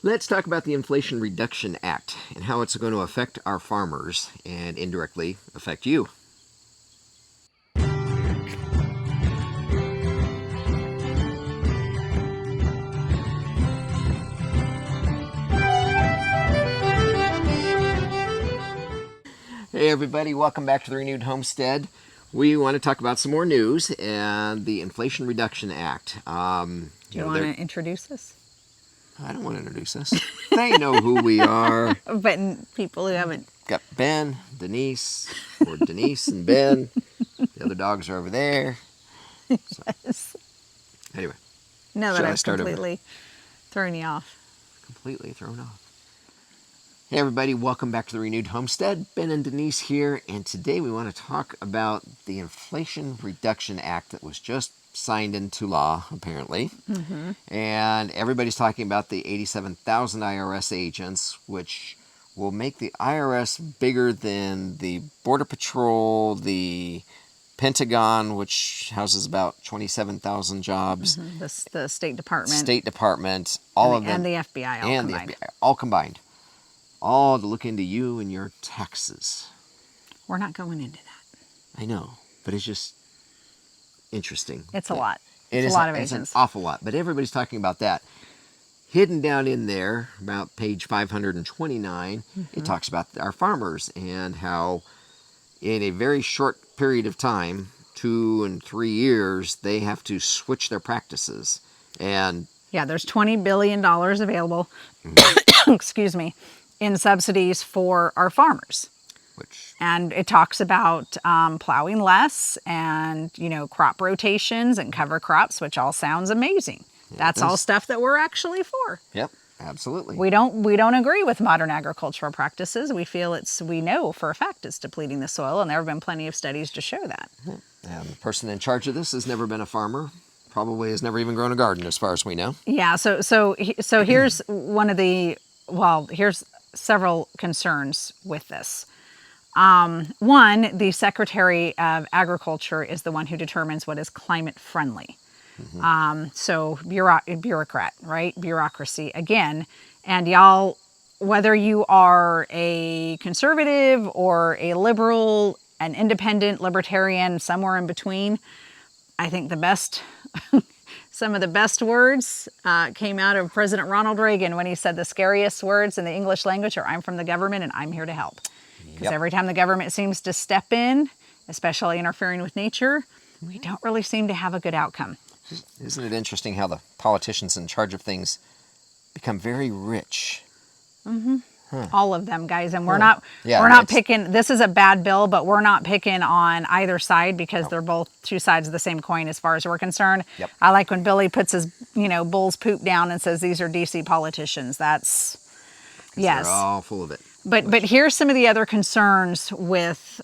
Let's talk about the Inflation Reduction Act and how it's going to affect our farmers and indirectly affect you. Hey everybody, welcome back to the Renewed Homestead. We want to talk about some more news and the Inflation Reduction Act. Do you want to introduce us? I don't want to introduce us. They know who we are. But people who haven't. Got Ben, Denise, or Denise and Ben. The other dogs are over there. So, Yes. anyway, Now that Should I I've start over? completely thrown you off. completely thrown off. Hey everybody, welcome back to the Renewed Homestead. Ben and Denise here, and today we want to talk about the Inflation Reduction Act that was just signed into law, apparently. Mm-hmm. And everybody's talking about the 87,000 IRS agents, which will make the IRS bigger than the Border Patrol, the Pentagon, which houses about 27,000 jobs, The State Department. State Department, all of them. And the FBI all and combined. the FBI, all combined. All to look into you and your taxes. We're not going into that. I know, but it's just interesting. It's a lot. It It's is a lot of It's agents. an awful lot, but everybody's talking about that. Hidden down in there, about page 529, it talks about our farmers and how in a very short period of time, 2 and 3 years, they have to switch their practices. And Yeah, there's $20 billion available, excuse me, in subsidies for our farmers. which And it talks about plowing less and, crop rotations and cover crops, which all sounds amazing. That's all does. stuff that we're actually for. Yep, absolutely. We don't agree with modern agricultural practices. We feel we know for a fact it's depleting the soil, and there have been plenty of studies to show that. And the person in charge of this has never been a farmer, probably has never even grown a garden as far as we know. Yeah, so here's here's several concerns with this. One, the Secretary of Agriculture is the one who determines what is climate friendly. So bureaucrat, right? Bureaucracy again. And y'all, whether you are a conservative or a liberal, an independent, libertarian, somewhere in between, I think some of the best words came out of President Ronald Reagan when he said the scariest words in the English language are "I'm from the government and I'm here to help." Because every time the government seems to step in, especially interfering with nature, we don't really seem to have a good outcome. Isn't it interesting how the politicians in charge of things become very rich? All of them, guys, and we're Yeah, not picking. This is a bad bill, but we're not picking on either side because they're both two sides of the same coin as far as we're concerned. Yep. I like when Billy puts his bull's poop down and says these are DC politicians. That's yes. They're all full of it. But here's some of the other concerns with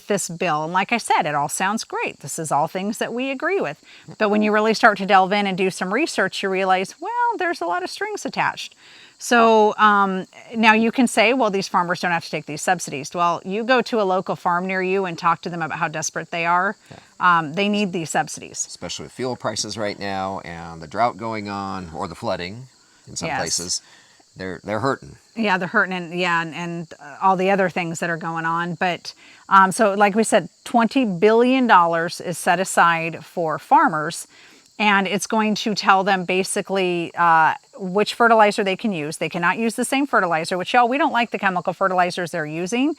this bill. And like I said, it all sounds great. This is all things that we agree with. But when you really start to delve in and do some research, you realize, well, there's a lot of strings attached. So now you can say, well, these farmers don't have to take these subsidies. Well, you go to a local farm near you and talk to them about how desperate they are. They need these subsidies. Especially with fuel prices right now and the drought going on or the flooding in some Yes. places. They're hurting. Yeah, they're hurting, and all the other things that are going on. But so, like we said, $20 billion is set aside for farmers, and it's going to tell them basically which fertilizer they can use. They cannot use the same fertilizer, which we don't like the chemical fertilizers they're using,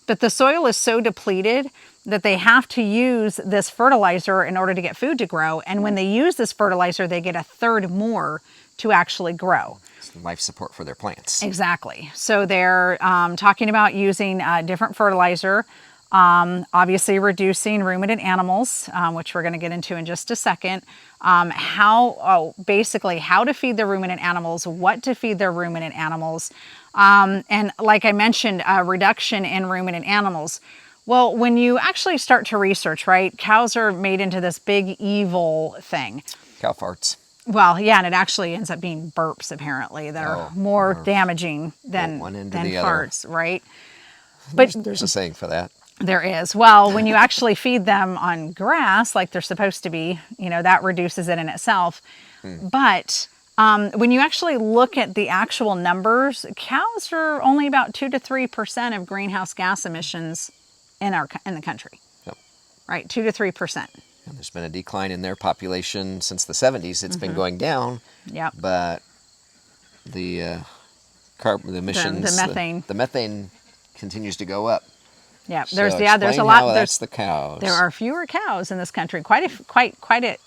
but the soil is so depleted that they have to use this fertilizer in order to get food to grow. And when they use this fertilizer, they get a third more to actually grow. It's life support for their plants. Exactly. So they're talking about using different fertilizer, obviously reducing ruminant animals, which we're going to get into in just a second. Basically how to feed the ruminant animals, what to feed their ruminant animals. And like I mentioned, a reduction in ruminant animals. Well, when you actually start to research, right, cows are made into this big evil thing. Cow farts. Well, yeah, and it actually ends up being burps, apparently, that are more damaging than farts, right? But there's a saying for that. There is. Well, when you actually feed them on grass like they're supposed to be, that reduces it in itself. But When you actually look at the actual numbers, cows are only about 2 to 3% of greenhouse gas emissions in the country. Yep. Right, 2 to 3%. And there's been a decline in their population since the 70s. It's been going down. Yep. But the emissions, the methane continues to go up. Yeah, So there's a explain lot. how that's the cows. There are fewer cows in this country.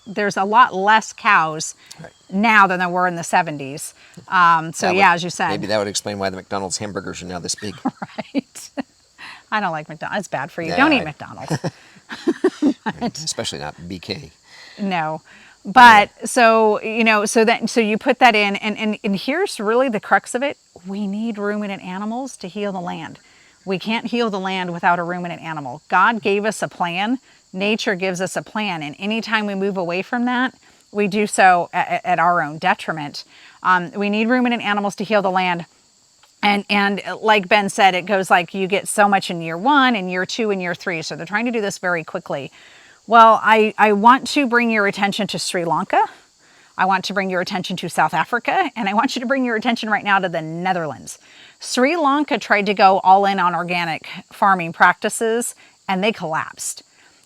There's a lot less cows now than there were in the 70s. As you said, maybe that would explain why the McDonald's hamburgers are now this big. Right. I don't like McDonald's. It's bad for you. Yeah, Don't eat McDonald's. Especially not BK. No. But so you put that in, and here's really the crux of it. We need ruminant animals to heal the land. We can't heal the land without a ruminant animal. God gave us a plan. Nature gives us a plan. And anytime we move away from that, we do so at our own detriment. We need ruminant animals to heal the land. And like Ben said, it goes like you get so much in year 1 and year 2 and year 3. So they're trying to do this very quickly. Well, I want to bring your attention to Sri Lanka. I want to bring your attention to South Africa. And I want you to bring your attention right now to the Netherlands. Sri Lanka tried to go all in on organic farming practices, and they collapsed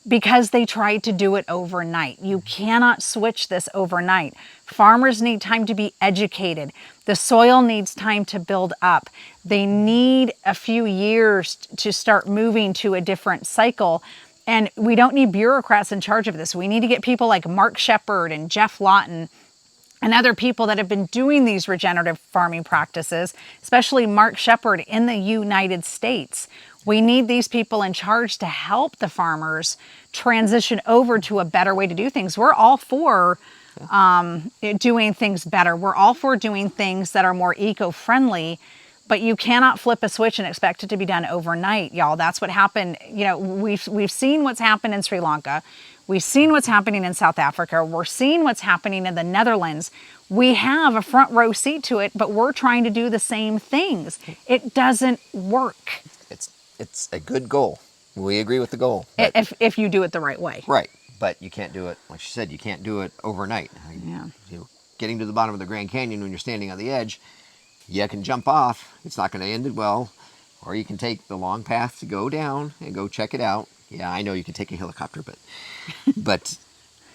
because they tried to do it overnight. You cannot switch this overnight. Farmers need time to be educated. The soil needs time to build up. They need a few years to start moving to a different cycle. And we don't need bureaucrats in charge of this. We need to get people like Mark Shepard and Jeff Lawton and other people that have been doing these regenerative farming practices, especially Mark Shepard in the United States. We need these people in charge to help the farmers transition over to a better way to do things. We're all for doing things better. We're all for doing things that are more eco-friendly, but you cannot flip a switch and expect it to be done overnight, y'all. That's what happened. We've seen what's happened in Sri Lanka. We've seen what's happening in South Africa. We're seeing what's happening in the Netherlands. We have a front row seat to it, but we're trying to do the same things. It doesn't work. It's a good goal. We agree with the goal. If you do it the right way. Right. But you can't do it, like you said, you can't do it overnight. Yeah. Getting to the bottom of the Grand Canyon when you're standing on the edge, you can jump off. It's not going to end it well. Or you can take the long path to go down and go check it out. Yeah, I know you can take a helicopter, but there's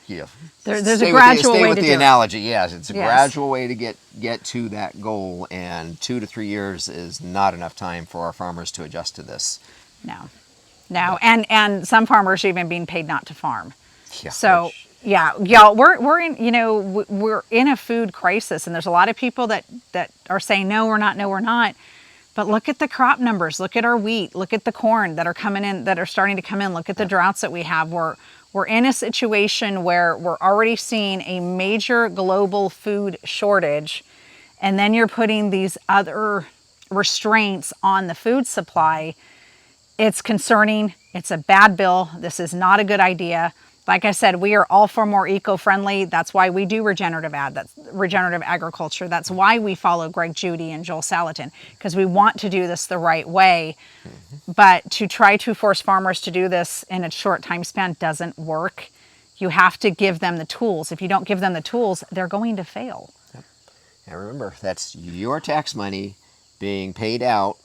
a gradual way to do it. Stay with the analogy. Yes, it's a gradual way to get to that goal, and 2 to 3 years is not enough time for our farmers to adjust to this. No, and some farmers are even being paid not to farm. Yeah, so y'all, we're in a food crisis, and there's a lot of people that are saying no, we're not. But look at the crop numbers. Look at our wheat. Look at the corn that are coming in, that are starting to come in. Look at the droughts that we have. We're in a situation where we're already seeing a major global food shortage, and then you're putting these other restraints on the food supply. It's concerning. It's a bad bill. This is not a good idea. Like I said, we are all for more eco-friendly. That's why we do regenerative agriculture. That's why we follow Greg Judy and Joel Salatin, because we want to do this the right way. Mm-hmm. But to try to force farmers to do this in a short time span doesn't work. You have to give them the tools. If you don't give them the tools, they're going to fail. Yep. And remember, that's your tax money being paid out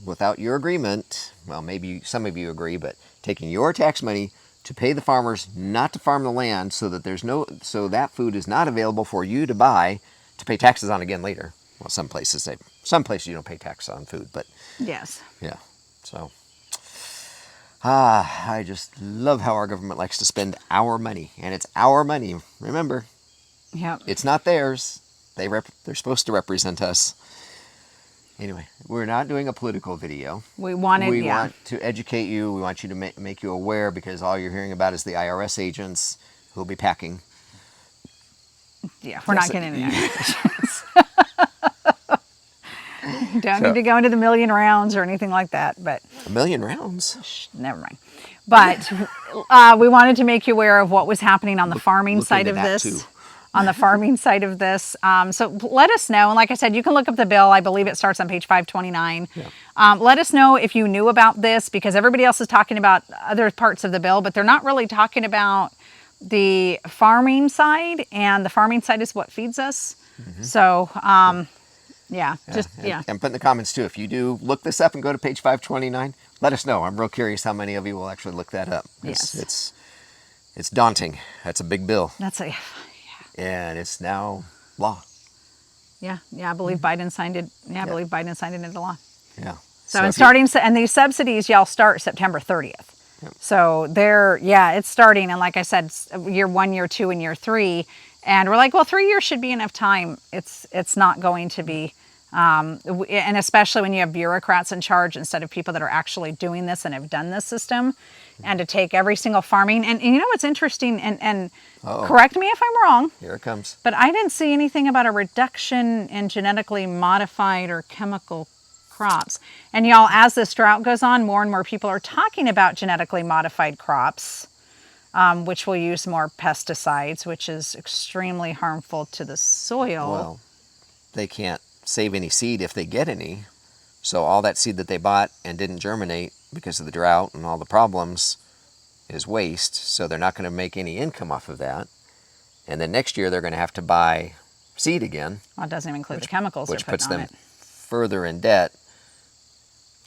without your agreement. Well, maybe some of you agree, but taking your tax money to pay the farmers not to farm the land, so that that food is not available for you to buy to pay taxes on again later. Well, some places you don't pay tax on food, but yes, yeah. So I just love how our government likes to spend our money, and it's our money. Remember, it's not theirs. They're supposed to represent us. Anyway, we're not doing a political video. We want to educate you. We want you to make you aware, because all you're hearing about is the IRS agents who'll be packing. Yeah, we're not getting any IRS agents. Don't need to go into the million rounds or anything like that. But a million rounds? Never mind. But we wanted to make you aware of what was happening on the farming side of this. Too. On the farming side of this. So let us know. And like I said, you can look up the bill. I believe it starts on page 529. Yeah. Let us know if you knew about this, because everybody else is talking about other parts of the bill, but they're not really talking about the farming side, and the farming side is what feeds us. So, yeah, just, yeah. And put in the comments too, if you do look this up and go to page 529, let us know. I'm real curious how many of you will actually look that up. Yes. It's daunting. That's a big bill. That's a, And it's now law. yeah, I believe Biden signed it. Yeah, I believe Biden signed it into law. Yeah. So and these subsidies, y'all start September 30th. So it's starting. And like I said, year 1, year 2, and year 3. And we're like, well, 3 years should be enough time. It's not going to be. And especially when you have bureaucrats in charge instead of people that are actually doing this and have done this system, and to take every single farming. And you know what's interesting, and correct me if I'm wrong. Here it comes. But I didn't see anything about a reduction in genetically modified or chemical crops. And y'all, as this drought goes on, more and more people are talking about genetically modified crops, which will use more pesticides, which is extremely harmful to the soil. Well, they can't save any seed if they get any. So all that seed that they bought and didn't germinate because of the drought and all the problems is waste. So they're not going to make any income off of that. And then next year they're going to have to buy seed again. Well, it doesn't even include the chemicals which they're puts putting them on it. further in debt.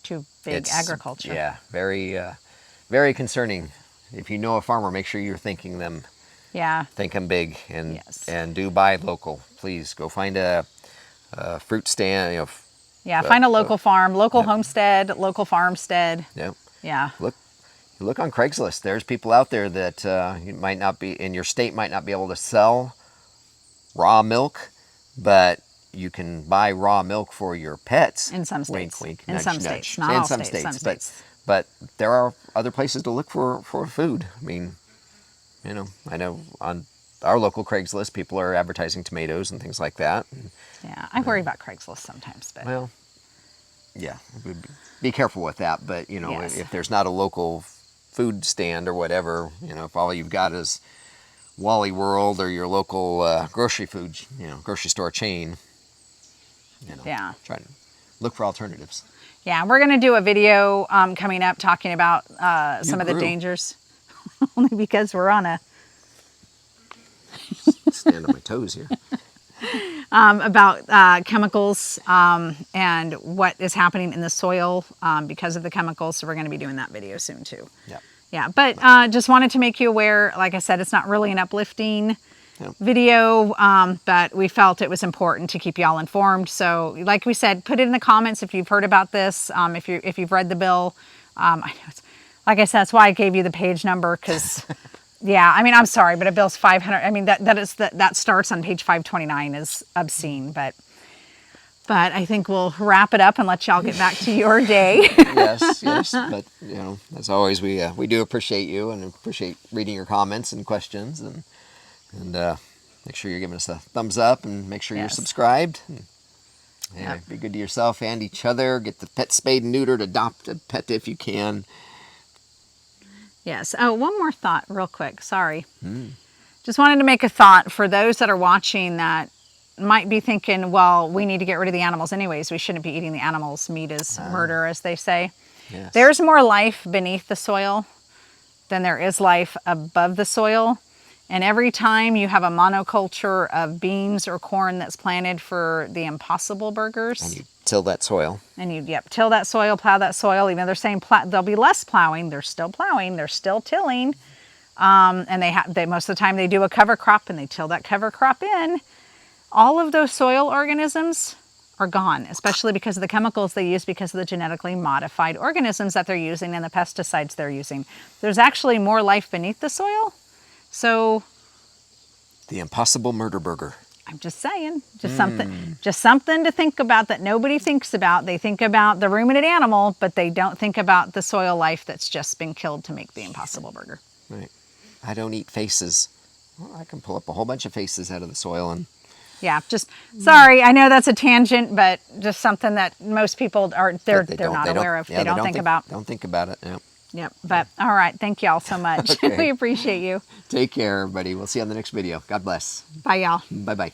To big agriculture. Yeah, very concerning. If you know a farmer, make sure you're thinking them. Yeah. Think them big, and Yes. and do buy local. Please go find a fruit stand. Yeah, find a local farm, local homestead, local farmstead. Yep. Yeah. Look on Craigslist. There's people out there that you might not be in your state, might not be able to sell raw milk, but you can buy raw milk for your pets. In some states. Wink, wink. In nudge, some nudge. states. Not all some states. Some states. states. But there are other places to look for food. I mean, I know on our local Craigslist, people are advertising tomatoes and things like that. Yeah, I worry about Craigslist sometimes, but Well, yeah, be careful with that. But Yes. if there's not a local food stand or whatever, if all you've got is Wally World or your local grocery store chain, Yeah. try to look for alternatives. Yeah, we're going to do a video coming up talking about some of the grew. dangers, only because we're on a Stand on my toes here. about chemicals and what is happening in the soil because of the chemicals. So we're going to be doing that video soon too. Yeah. Yeah, but just wanted to make you aware. Like I said, it's not really an uplifting Yep. video, but we felt it was important to keep y'all informed. So, like we said, put it in the comments if you've heard about this. If you've read the bill, I know like I said, that's why I gave you the page number because, yeah, I mean, I'm sorry, but a bill's 500. I mean, that starts on page 529 is obscene, but I think we'll wrap it up and let y'all get back to your day. yes. But as always, we do appreciate you and appreciate reading your comments and questions, and make sure you're giving us a thumbs up and make sure you're Yes. subscribed. Yep. Be good to yourself and each other. Get the pet spayed and neutered. Adopt a pet if you can. Yes. Oh, one more thought real quick. Sorry. Just wanted to make a thought for those that are watching that might be thinking, well, we need to get rid of the animals anyways. We shouldn't be eating the animals. Meat is murder, as they say. Yes. There's more life beneath the soil than there is life above the soil. And every time you have a monoculture of beans or corn that's planted for the Impossible Burgers. And you till that soil. And you till that soil, plow that soil. Even though they're saying there'll be less plowing, they're still plowing, they're still tilling. And they most of the time they do a cover crop and they till that cover crop in. All of those soil organisms are gone, especially because of the chemicals they use, because of the genetically modified organisms that they're using and the pesticides they're using. There's actually more life beneath the soil. So The Impossible Murder Burger. I'm just saying, just something to think about that nobody thinks about. They think about the ruminant animal, but they don't think about the soil life that's just been killed to make the Impossible Burger. Right. I don't eat faces. Well, I can pull up a whole bunch of faces out of the soil and Yeah, just sorry. I know that's a tangent, but just something that most people are they're not aware of. They don't think about. Don't think about it. Yeah. Yep. But all right, thank y'all so much. Okay. We appreciate you. Take care, everybody. We'll see you on the next video. God bless. Bye, y'all. Bye-bye.